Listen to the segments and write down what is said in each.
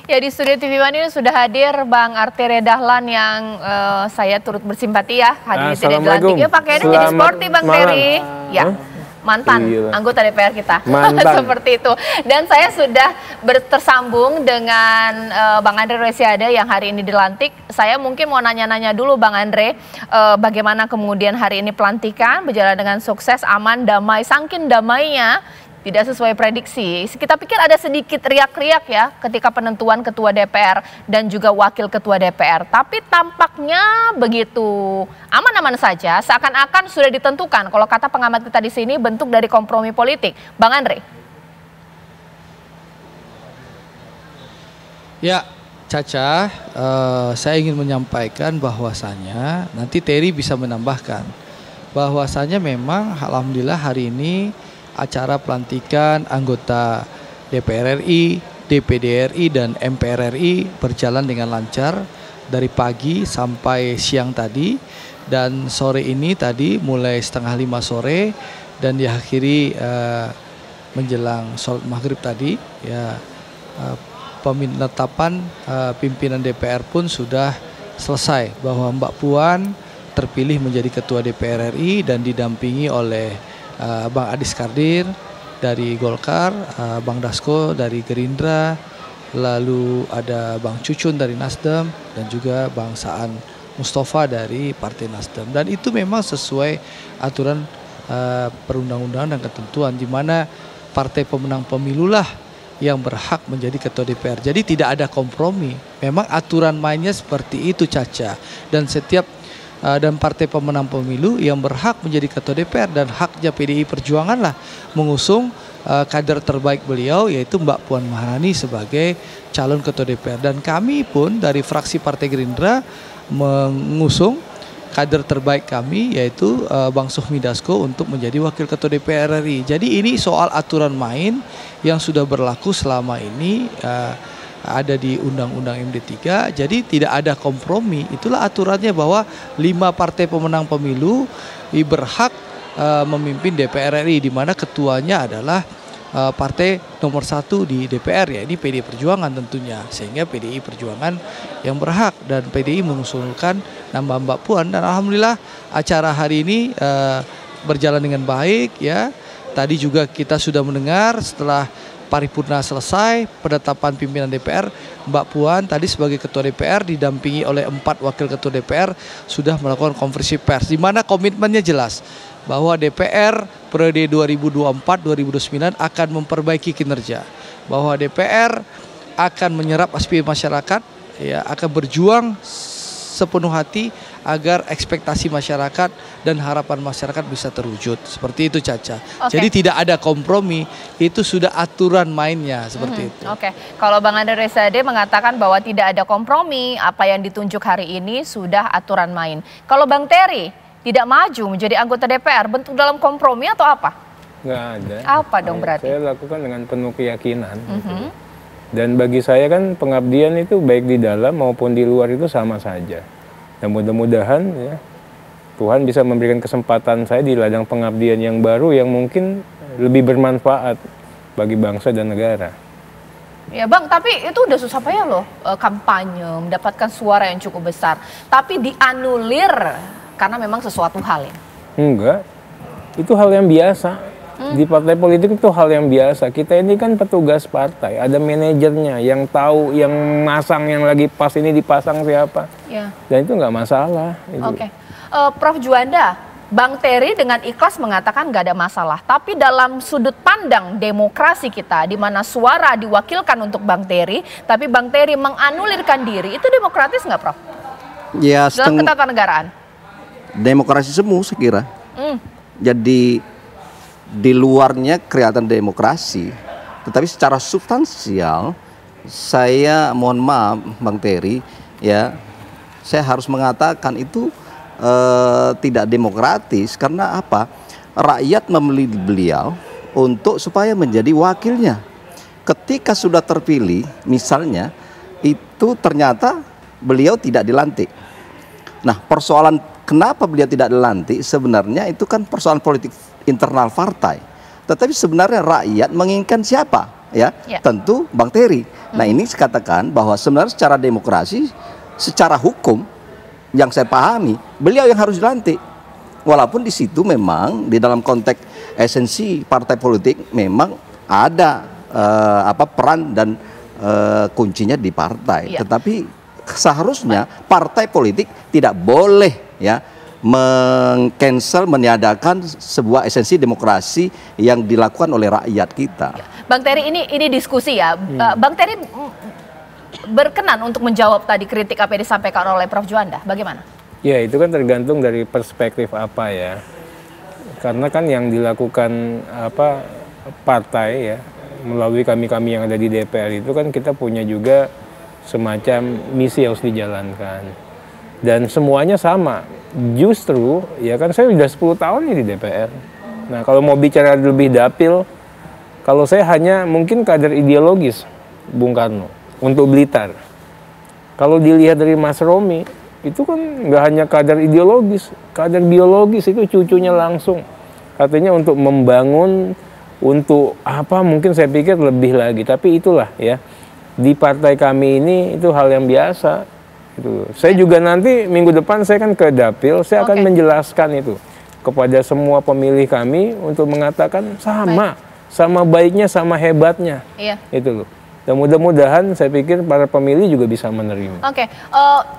Ya, di studio TV One ini sudah hadir Bang Arteria Dahlan yang saya turut bersimpati ya. Hadir tidak dilantik. Ya, pakaiannya jadi sporty Bang Terry. Ya, mantan anggota DPR kita. Seperti itu. Dan saya sudah tersambung dengan Bang Andre Rosiade yang hari ini dilantik. Saya mungkin mau nanya-nanya dulu Bang Andre, bagaimana kemudian hari ini pelantikan berjalan dengan sukses, aman, damai, saking damainya tidak sesuai prediksi. Kita pikir ada sedikit riak-riak ya ketika penentuan ketua DPR dan juga wakil ketua DPR. Tapi tampaknya begitu aman-aman saja, seakan-akan sudah ditentukan. Kalau kata pengamat kita di sini bentuk dari kompromi politik. Bang Andre. Ya, Caca, saya ingin menyampaikan bahwasanya nanti Terry bisa menambahkan bahwasanya memang alhamdulillah hari ini acara pelantikan anggota DPR RI, DPD RI, dan MPR RI berjalan dengan lancar dari pagi sampai siang tadi, dan sore ini tadi mulai 4:30 sore dan diakhiri menjelang sholat maghrib tadi. Ya, penetapan pimpinan DPR pun sudah selesai bahwa Mbak Puan terpilih menjadi ketua DPR RI dan didampingi oleh Bang Adis Kardir dari Golkar, Bang Dasko dari Gerindra, lalu ada Bang Cucun dari Nasdem, dan juga Bang Saan Mustafa dari Partai Nasdem. Dan itu memang sesuai aturan perundang-undangan dan ketentuan, di mana partai pemenang pemilulah yang berhak menjadi ketua DPR. Jadi tidak ada kompromi. Memang aturan mainnya seperti itu, Caca. Dan setiap dan partai pemenang pemilu yang berhak menjadi ketua DPR, dan haknya PDI Perjuangan lah mengusung kader terbaik beliau, yaitu Mbak Puan Maharani sebagai calon ketua DPR. Dan kami pun dari fraksi Partai Gerindra mengusung kader terbaik kami, yaitu Bang Suhmi Dasko untuk menjadi wakil ketua DPR RI. Jadi ini soal aturan main yang sudah berlaku selama ini, ada di Undang-Undang MD3, jadi tidak ada kompromi. Itulah aturannya bahwa 5 partai pemenang pemilu berhak memimpin DPR RI, di mana ketuanya adalah partai nomor 1 di DPR, ya ini PDI Perjuangan tentunya, sehingga PDI Perjuangan yang berhak, dan PDI mengusulkan nama Mbak Puan. Dan alhamdulillah acara hari ini berjalan dengan baik ya. Tadi juga kita sudah mendengar setelah paripurna selesai, penetapan pimpinan DPR, Mbak Puan tadi sebagai ketua DPR didampingi oleh 4 wakil ketua DPR sudah melakukan konferensi pers, di mana komitmennya jelas bahwa DPR periode 2024-2029 akan memperbaiki kinerja, bahwa DPR akan menyerap aspirasi masyarakat, ya akan berjuang sepenuh hati agar ekspektasi masyarakat dan harapan masyarakat bisa terwujud. Seperti itu, Caca. Jadi tidak ada kompromi, itu sudah aturan mainnya seperti itu. Kalau Bang Andre Rosiade mengatakan bahwa tidak ada kompromi, apa yang ditunjuk hari ini sudah aturan main. Kalau Bang Terry tidak maju menjadi anggota DPR, bentuk dalam kompromi atau apa? Nggak ada. Apa dong berarti? Saya lakukan dengan penuh keyakinan. Gitu. Dan bagi saya kan pengabdian itu baik di dalam maupun di luar itu sama saja. Dan mudah-mudahan ya Tuhan bisa memberikan kesempatan saya di ladang pengabdian yang baru yang mungkin lebih bermanfaat bagi bangsa dan negara. Ya Bang, tapi itu udah susah payah loh kampanye, mendapatkan suara yang cukup besar. Tapi dianulir karena memang sesuatu hal ya? Enggak, itu hal yang biasa. Di partai politik itu hal yang biasa. Kita ini kan petugas partai, ada manajernya yang tahu, yang masang, yang lagi pas ini dipasang siapa. Ya. Dan itu nggak masalah. Prof Juanda, Bang Terry dengan ikhlas mengatakan nggak ada masalah. Tapi dalam sudut pandang demokrasi kita, di mana suara diwakilkan untuk Bang Terry, tapi Bang Terry menganulirkan diri, itu demokratis nggak, Prof? Ya, dalam ketatanegaraan. Demokrasi semu saya kira. Jadi di luarnya kelihatan demokrasi, tetapi secara substansial saya mohon maaf Bang Terry, ya saya harus mengatakan itu tidak demokratis. Karena apa? Rakyat memilih beliau untuk supaya menjadi wakilnya. Ketika sudah terpilih misalnya, itu ternyata beliau tidak dilantik. Nah, persoalan kenapa beliau tidak dilantik sebenarnya itu kan persoalan politik internal partai. Tetapi sebenarnya rakyat menginginkan siapa? ya, tentu Bang Terry. Nah, ini saya katakan bahwa sebenarnya secara demokrasi, secara hukum yang saya pahami, beliau yang harus dilantik. Walaupun di situ memang di dalam konteks esensi partai politik memang ada peran dan kuncinya di partai. Tetapi seharusnya partai politik tidak boleh ya meng-cancel, meniadakan sebuah esensi demokrasi yang dilakukan oleh rakyat kita. Bang Terry, ini diskusi ya. Bang Terry berkenan untuk menjawab tadi kritik apa yang disampaikan oleh Prof. Juanda. Bagaimana? Ya, itu kan tergantung dari perspektif apa ya. Karena kan yang dilakukan partai ya melalui kami yang ada di DPR itu kan kita punya juga semacam misi yang harus dijalankan. Dan semuanya sama. Justru ya kan saya sudah 10 tahun nih di DPR. Nah, kalau mau bicara lebih dapil, kalau saya hanya mungkin kader ideologis Bung Karno untuk Blitar. Kalau dilihat dari Mas Romi, itu kan nggak hanya kader ideologis, kader biologis, itu cucunya langsung. Artinya untuk membangun, untuk apa mungkin saya pikir lebih lagi. Tapi itulah ya, di partai kami ini itu hal yang biasa. Saya juga nanti minggu depan saya kan ke dapil, saya akan menjelaskan itu kepada semua pemilih kami untuk mengatakan sama baiknya, sama hebatnya. Itu loh. Dan mudah-mudahan saya pikir para pemilih juga bisa menerima.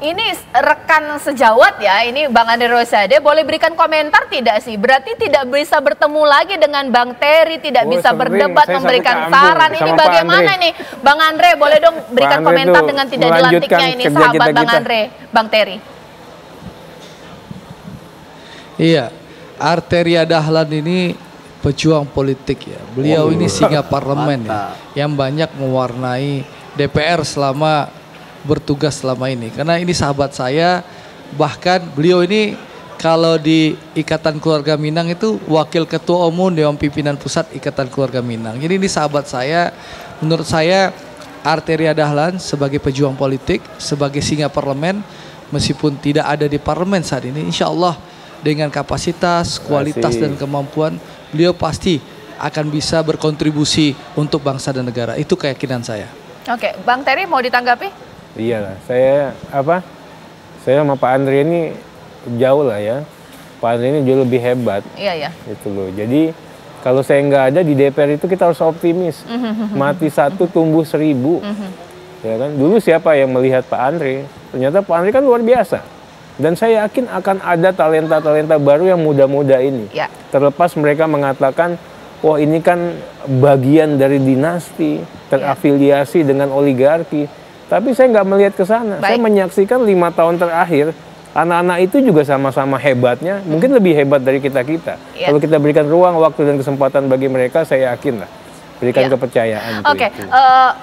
Ini rekan sejawat ya, ini Bang Andre Rosiade, boleh berikan komentar tidak sih? Berarti tidak bisa bertemu lagi dengan Bang Terry, tidak bisa berdebat, memberikan saran. Ini bagaimana nih? Bang Andre, boleh dong berikan komentar dengan tidak dilantiknya ini sahabat Bang Andre, Bang Terry. Iya, Arteria Dahlan ini pejuang politik ya. Beliau ini singa parlemen ya, yang banyak mewarnai DPR selama bertugas selama ini. Karena ini sahabat saya, bahkan beliau ini kalau di Ikatan Keluarga Minang itu wakil ketua umum Dewan Pimpinan Pusat Ikatan Keluarga Minang. Jadi ini sahabat saya. Menurut saya Arteria Dahlan sebagai pejuang politik, sebagai singa parlemen, meskipun tidak ada di parlemen saat ini, insya Allah dengan kapasitas, kualitas dan kemampuan, beliau pasti akan bisa berkontribusi untuk bangsa dan negara. Itu keyakinan saya. Bang Terry mau ditanggapi? Iyalah, saya sama Pak Andre ini jauh lah ya. Pak Andre ini jauh lebih hebat. Itu loh. Jadi kalau saya nggak ada di DPR itu kita harus optimis. Mati 1 tumbuh 1000. Ya kan? Dulu siapa yang melihat Pak Andre? Ternyata Pak Andre kan luar biasa. Dan saya yakin akan ada talenta-talenta baru yang muda-muda ini. Terlepas mereka mengatakan, wah ini kan bagian dari dinasti, terafiliasi dengan oligarki. Tapi saya nggak melihat ke sana. Saya menyaksikan 5 tahun terakhir, anak-anak itu juga sama-sama hebatnya, mungkin lebih hebat dari kita-kita. Kalau kita berikan ruang, waktu, dan kesempatan bagi mereka, saya yakin lah. Berikan kepercayaan.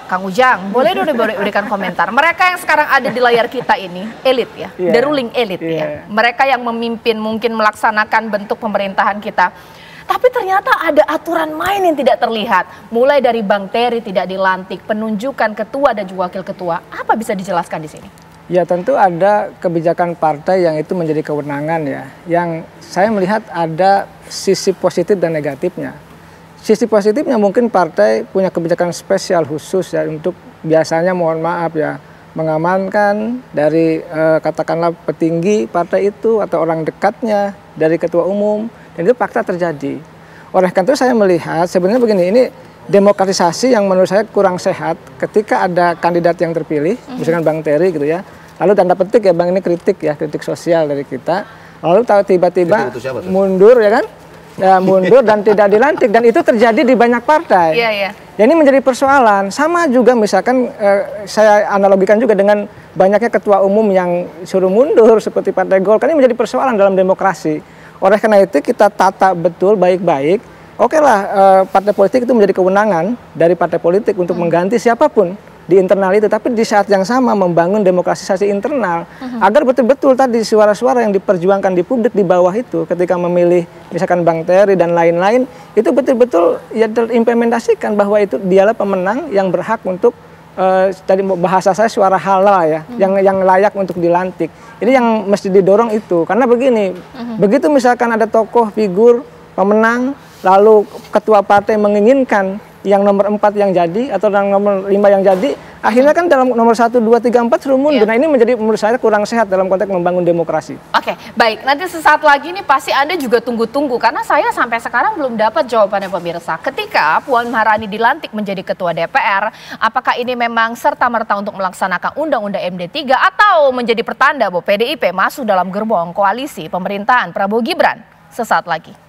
Kang Ujang, boleh dong diberikan komentar. Mereka yang sekarang ada di layar kita ini, elit ya, the ruling elite ya. Mereka yang memimpin, mungkin melaksanakan bentuk pemerintahan kita. Tapi ternyata ada aturan main yang tidak terlihat. Mulai dari Bang Terry tidak dilantik, penunjukan ketua dan juga wakil ketua. Apa bisa dijelaskan di sini? Ya tentu ada kebijakan partai yang itu menjadi kewenangan ya. Yang saya melihat ada sisi positif dan negatifnya. Sisi positifnya mungkin partai punya kebijakan spesial khusus ya untuk biasanya mohon maaf ya mengamankan dari katakanlah petinggi partai itu atau orang dekatnya dari ketua umum, dan itu fakta terjadi. Oleh karena itu saya melihat sebenarnya begini, ini demokratisasi yang menurut saya kurang sehat ketika ada kandidat yang terpilih, misalkan Bang Terry gitu ya. Lalu tanda petik ya Bang, ini kritik ya, kritik sosial dari kita. Lalu tiba-tiba mundur ya kan? Ya, mundur dan tidak dilantik, dan itu terjadi di banyak partai. Ini menjadi persoalan. Sama juga misalkan saya analogikan juga dengan banyaknya ketua umum yang suruh mundur seperti Partai Golkar. Ini menjadi persoalan dalam demokrasi. Oleh karena itu kita tata betul baik-baik. Oke lah, partai politik itu menjadi kewenangan dari partai politik untuk mengganti siapapun di internal itu, tapi di saat yang sama membangun demokratisasi internal agar betul-betul tadi suara-suara yang diperjuangkan di publik di bawah itu ketika memilih misalkan Bang Terry dan lain-lain itu betul-betul ya terimplementasikan bahwa itu dialah pemenang yang berhak untuk tadi bahasa saya suara halal ya, yang layak untuk dilantik. Ini yang mesti didorong itu, karena begini, begitu misalkan ada tokoh figur pemenang lalu ketua partai menginginkan yang nomor 4 yang jadi atau yang nomor 5 yang jadi, akhirnya kan dalam nomor 1, 2, 3, 4 suruh mundur. Nah ini menjadi menurut saya kurang sehat dalam konteks membangun demokrasi. Oke, baik. Nanti sesaat lagi nih pasti Anda juga tunggu-tunggu karena saya sampai sekarang belum dapat jawabannya pemirsa. Ketika Puan Maharani dilantik menjadi Ketua DPR, apakah ini memang serta-merta untuk melaksanakan Undang-Undang MD3 atau menjadi pertanda bahwa PDIP masuk dalam gerbong koalisi pemerintahan Prabowo Gibran? Sesaat lagi.